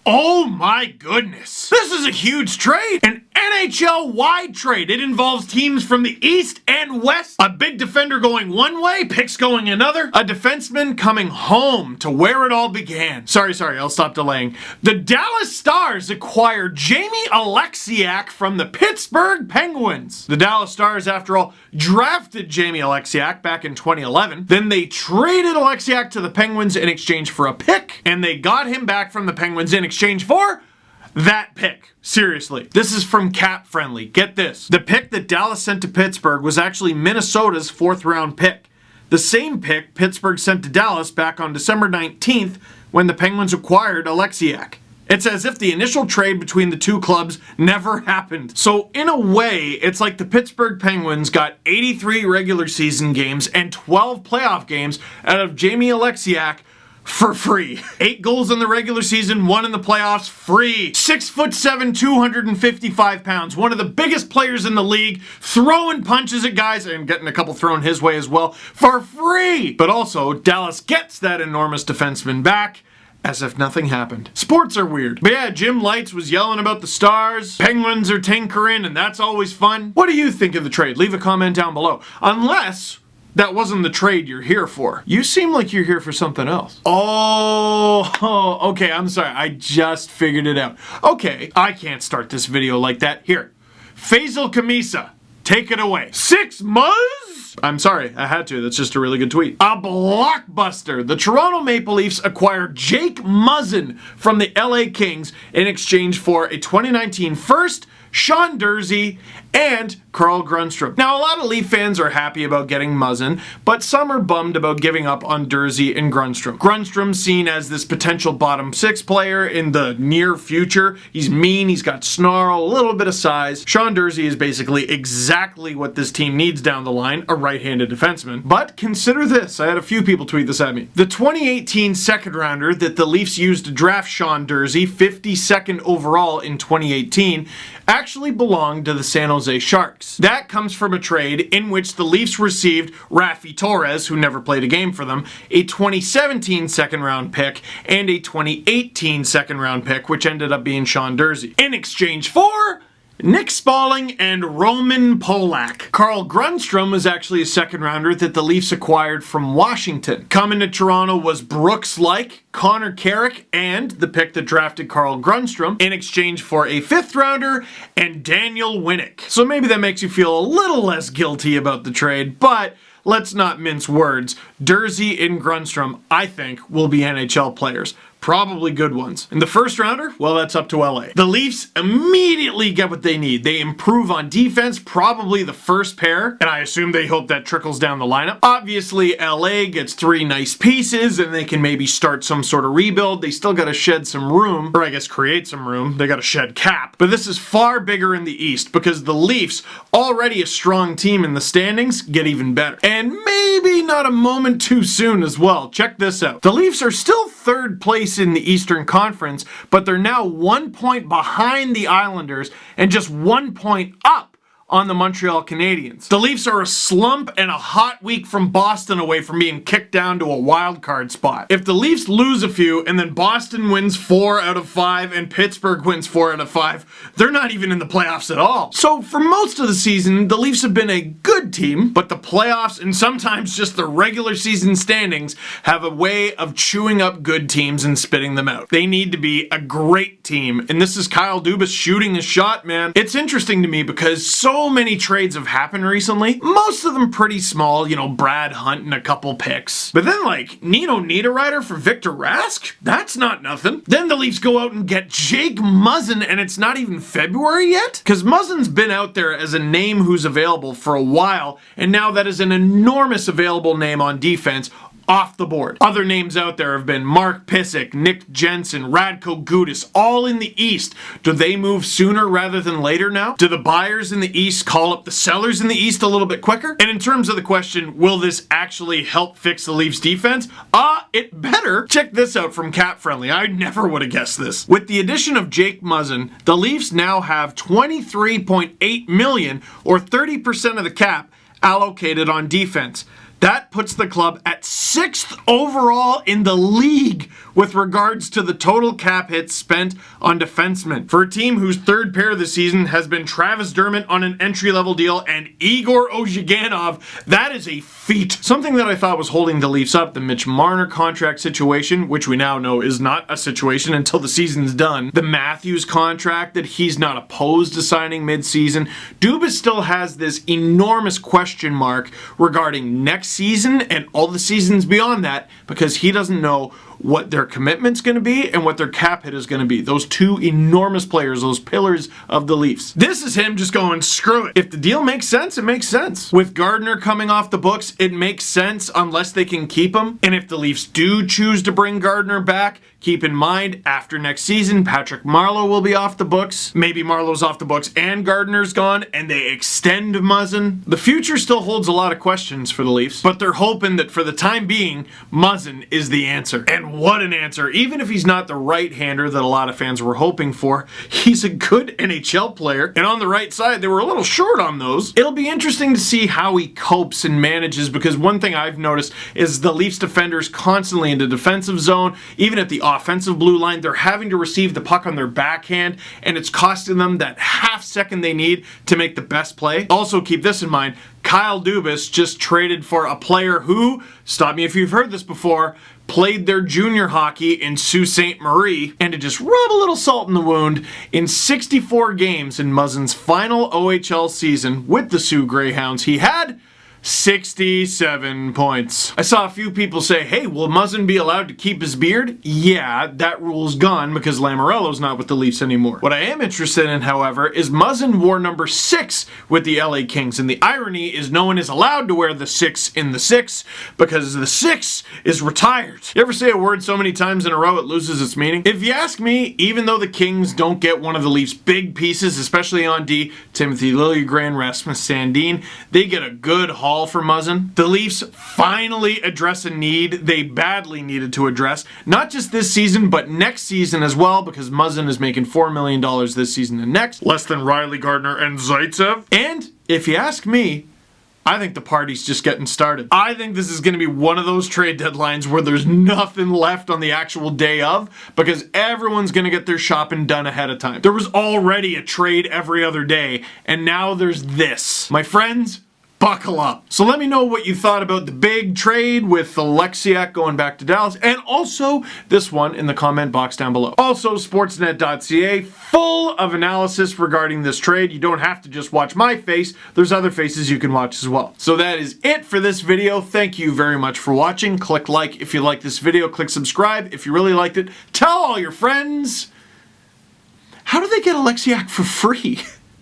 Oh my goodness. This is a huge trade. An NHL-wide trade. It involves teams from the East and West. A big defender going one way, picks going another. A defenseman coming home to where it all began. Sorry, I'll stop delaying. The Dallas Stars acquired Jamie Alexiak from the Pittsburgh Penguins. The Dallas Stars, after all, drafted Jamie Alexiak back in 2011. Then they traded Alexiak to the Penguins in exchange for a pick, and they got him back from the Penguins in exchange for that pick. Seriously. This is from Cap Friendly. Get this. The pick that Dallas sent to Pittsburgh was actually Minnesota's 4th round pick. The same pick Pittsburgh sent to Dallas back on December 19th when the Penguins acquired Alexiak. It's as if the initial trade between the two clubs never happened. So in a way, it's like the Pittsburgh Penguins got 83 regular season games and 12 playoff games out of Jamie Alexiak for free. 8 goals in the regular season, 1 in the playoffs, free. 6'7", 255 pounds. One of the biggest players in the league, throwing punches at guys and getting a couple thrown his way as well, for free. But also, Dallas gets that enormous defenseman back as if nothing happened. Sports are weird. But yeah, Jim Lights was yelling about the Stars. Penguins are tinkering, and that's always fun. What do you think of the trade? Leave a comment down below. Unless that wasn't the trade you're here for. You seem like you're here for something else. Oh, okay, I'm sorry. I just figured it out. Okay, I can't start this video like that. Here, Faisal Kamisa, take it away. 6 months? I'm sorry, I had to. That's just a really good tweet. A blockbuster. The Toronto Maple Leafs acquired Jake Muzzin from the LA Kings in exchange for a 2019 first, Sean Durzi, and Carl Grundstrom. Now, a lot of Leaf fans are happy about getting Muzzin, but some are bummed about giving up on Durzi and Grundstrom. Grundstrom's seen as this potential bottom 6 player in the near future. He's mean, he's got snarl, a little bit of size. Sean Durzi is basically exactly what this team needs down the line, a right-handed defenseman. But consider this, I had a few people tweet this at me. The 2018 second rounder that the Leafs used to draft Sean Durzi, 52nd overall in 2018, actually belonged to the San Jose Sharks. That comes from a trade in which the Leafs received Rafi Torres, who never played a game for them, a 2017 second round pick, and a 2018 second round pick, which ended up being Sean Durzi, in exchange for Nick Spaulding and Roman Polak. Carl Grundstrom was actually a second rounder that the Leafs acquired from Washington. Coming to Toronto was Brooks Laich, Connor Carrick, and the pick that drafted Carl Grundstrom in exchange for a 5th rounder and Daniel Winnick. So maybe that makes you feel a little less guilty about the trade, but let's not mince words. Durzi and Grundstrom, I think, will be NHL players. Probably good ones. And the first rounder, well, that's up to LA. The Leafs immediately get what they need. They improve on defense, probably the first pair, and I assume they hope that trickles down the lineup. Obviously, LA gets 3 nice pieces, and they can maybe start some sort of rebuild. They still gotta shed some room, or I guess create some room. They gotta shed cap. But this is far bigger in the East, because the Leafs, already a strong team in the standings, get even better. And maybe not a moment too soon as well. Check this out. The Leafs are still 3rd place in the Eastern Conference, but they're now 1 point behind the Islanders and just 1 point up on the Montreal Canadiens. The Leafs are a slump and a hot week from Boston away from being kicked down to a wild card spot. If the Leafs lose a few and then Boston wins 4 out of 5 and Pittsburgh wins 4 out of 5, they're not even in the playoffs at all. So for most of the season, the Leafs have been a good team, but the playoffs and sometimes just the regular season standings have a way of chewing up good teams and spitting them out. They need to be a great team, and this is Kyle Dubas shooting his shot, man. It's interesting to me because so many trades have happened recently. Most of them pretty small, you know, Brad Hunt and a couple picks. But then like Nino Niederreiter for Victor Rask? That's not nothing. Then the Leafs go out and get Jake Muzzin, and it's not even February yet? Because Muzzin's been out there as a name who's available for a while, and now that is an enormous available name on defense off the board. Other names out there have been Mark Pysyk, Nick Jensen, Radko Gudas, all in the East. Do they move sooner rather than later now? Do the buyers in the East call up the sellers in the East a little bit quicker? And in terms of the question, will this actually help fix the Leafs defense? It better. Check this out from Cap Friendly. I never would have guessed this. With the addition of Jake Muzzin, the Leafs now have $23.8 million, or 30% of the cap, allocated on defense. That puts the club at 6th overall in the league with regards to the total cap hits spent on defensemen. For a team whose third pair this season has been Travis Dermott on an entry-level deal and Igor Ozhiganov, that is a feat. Something that I thought was holding the Leafs up, the Mitch Marner contract situation, which we now know is not a situation until the season's done. The Matthews contract that he's not opposed to signing mid-season. Dubas still has this enormous question mark regarding next season and all the seasons beyond that because he doesn't know what their commitment's going to be and what their cap hit is going to be. Those two enormous players, those pillars of the Leafs. This is him just going, screw it. If the deal makes sense, it makes sense. With Gardner coming off the books, it makes sense unless they can keep him. And if the Leafs do choose to bring Gardner back, keep in mind, after next season, Patrick Marleau will be off the books. Maybe Marleau's off the books and Gardner's gone, and they extend Muzzin. The future still holds a lot of questions for the Leafs, but they're hoping that for the time being, Muzzin is the answer. And what an answer. Even if he's not the right-hander that a lot of fans were hoping for, he's a good NHL player. And on the right side, they were a little short on those. It'll be interesting to see how he copes and manages, because one thing I've noticed is the Leafs defenders constantly in the defensive zone, even at the offensive blue line, they're having to receive the puck on their backhand, and it's costing them that half second they need to make the best play. Also, keep this in mind, Kyle Dubas just traded for a player who, stop me if you've heard this before, played their junior hockey in Sault Ste. Marie, and to just rub a little salt in the wound, in 64 games in Muzzin's final OHL season with the Sioux Greyhounds, he had 67 points. I saw a few people say, hey, will Muzzin be allowed to keep his beard? Yeah, that rule's gone because Lamoriello's not with the Leafs anymore. What I am interested in, however, is Muzzin wore number 6 with the LA Kings, and the irony is no one is allowed to wear the 6 in the 6 because the 6 is retired. You ever say a word so many times in a row it loses its meaning? If you ask me, even though the Kings don't get one of the Leafs' big pieces, especially on D, Timothy Liljegren, Rasmus Sandin, they get a good haul for Muzzin. The Leafs finally address a need they badly needed to address, not just this season, but next season as well, because Muzzin is making $4 million this season and next, less than Riley Gardner and Zaitsev. And if you ask me, I think the party's just getting started. I think this is going to be one of those trade deadlines where there's nothing left on the actual day of because everyone's going to get their shopping done ahead of time. There was already a trade every other day, and now there's this. My friends, buckle up. So let me know what you thought about the big trade with Alexiak going back to Dallas, and also this one in the comment box down below. Also, Sportsnet.ca, full of analysis regarding this trade. You don't have to just watch my face. There's other faces you can watch as well. So that is it for this video. Thank you very much for watching. Click like if you like this video. Click subscribe if you really liked it. Tell all your friends. How do they get Alexiak for free?